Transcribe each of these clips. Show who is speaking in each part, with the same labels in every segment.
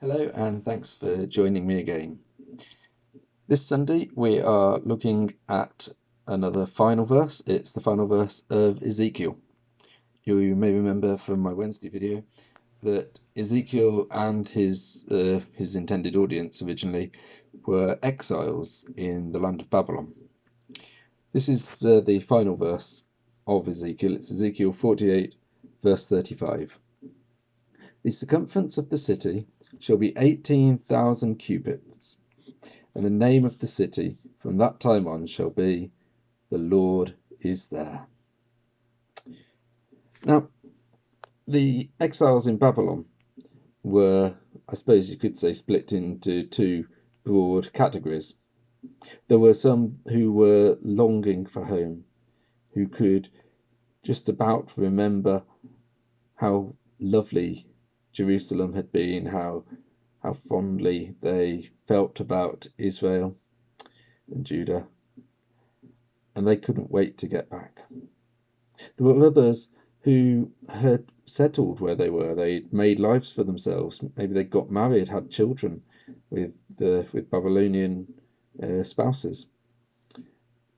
Speaker 1: Hello, and thanks for joining me again. This Sunday we are looking at another final verse. It's the final verse of Ezekiel. You may remember from my Wednesday video that Ezekiel and his intended audience originally were exiles in the land of Babylon. This is the final verse of Ezekiel. It's Ezekiel 48, verse 35. The circumference of the city shall be 18,000 cubits, and the name of the city from that time on shall be, The Lord is there. Now, the exiles in Babylon were, I suppose you could say, split into two broad categories. There were some who were longing for home, who could just about remember how lovely Jerusalem had been, how fondly they felt about Israel and Judah, and they couldn't wait to get back. There were others who had settled where they were. They'd made lives for themselves. Maybe they got married, had children with Babylonian spouses,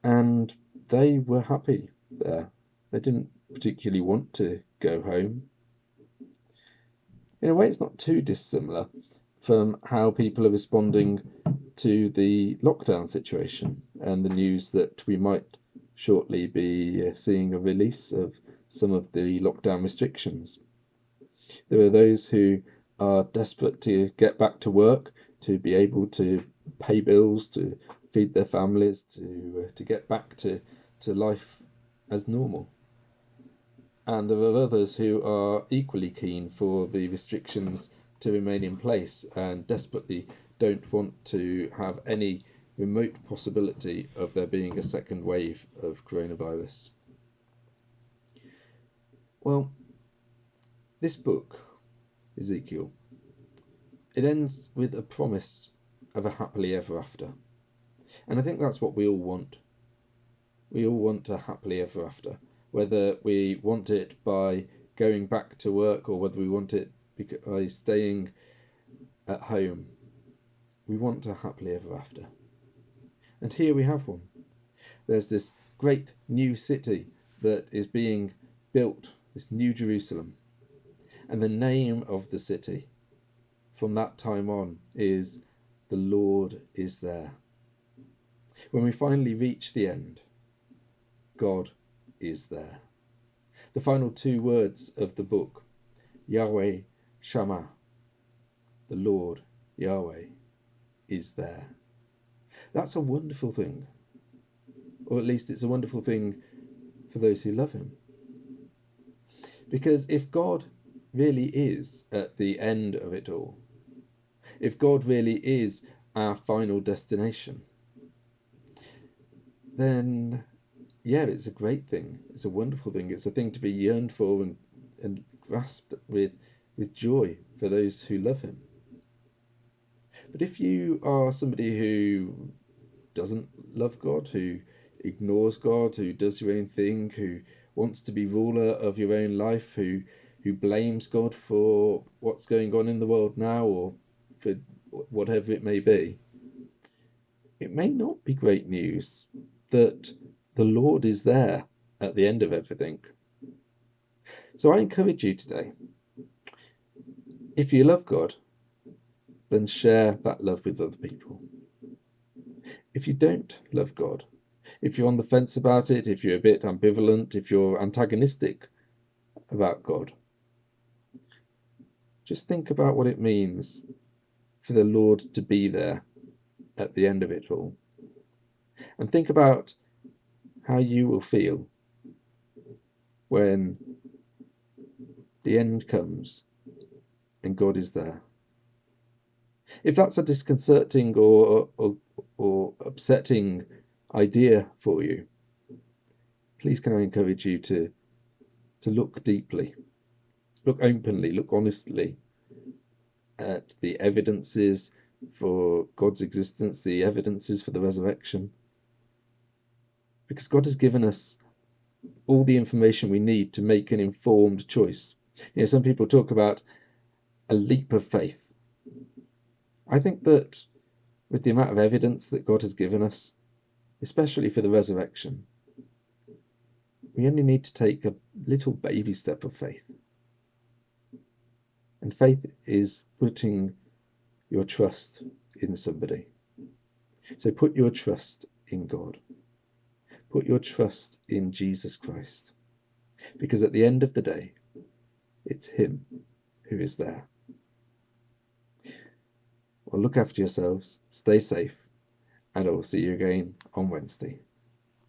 Speaker 1: and they were happy there. They didn't particularly want to go home. In a way, it's not too dissimilar from how people are responding to the lockdown situation and the news that we might shortly be seeing a release of some of the lockdown restrictions. There are those who are desperate to get back to work, to be able to pay bills, to feed their families, to get back to life as normal. And there are others who are equally keen for the restrictions to remain in place and desperately don't want to have any remote possibility of there being a second wave of coronavirus. Well, this book, Ezekiel, it ends with a promise of a happily ever after. And I think that's what we all want. We all want a happily ever after. Whether we want it by going back to work or whether we want it by staying at home, we want a happily ever after. And here we have one. There's this great new city that is being built, this new Jerusalem. And the name of the city from that time on is The Lord is there. When we finally reach the end, God is there. The final two words of the book, Yahweh Shammah, the Lord Yahweh is there. That's a wonderful thing, or at least it's a wonderful thing for those who love him. Because if God really is at the end of it all, if God really is our final destination, then yeah, it's a great thing. It's a wonderful thing. It's a thing to be yearned for and grasped with joy for those who love him. But if you are somebody who doesn't love God, who ignores God, who does your own thing, who wants to be ruler of your own life, who blames God for what's going on in the world now or for whatever it may be, it may not be great news that the Lord is there at the end of everything. So I encourage you today, if you love God, then share that love with other people. If you don't love God, if you're on the fence about it, if you're a bit ambivalent, if you're antagonistic about God, just think about what it means for the Lord to be there at the end of it all. And think about how you will feel when the end comes and God is there. If that's a disconcerting or upsetting idea for you, please can I encourage you to look deeply, look openly, look honestly at the evidences for God's existence, the evidences for the resurrection. Because God has given us all the information we need to make an informed choice. Some people talk about a leap of faith. I think that with the amount of evidence that God has given us, especially for the resurrection, we only need to take a little baby step of faith. And faith is putting your trust in somebody. So put your trust in God. Put your trust in Jesus Christ. Because at the end of the day, it's him who is there. Well, look after yourselves, stay safe, and I will see you again on Wednesday.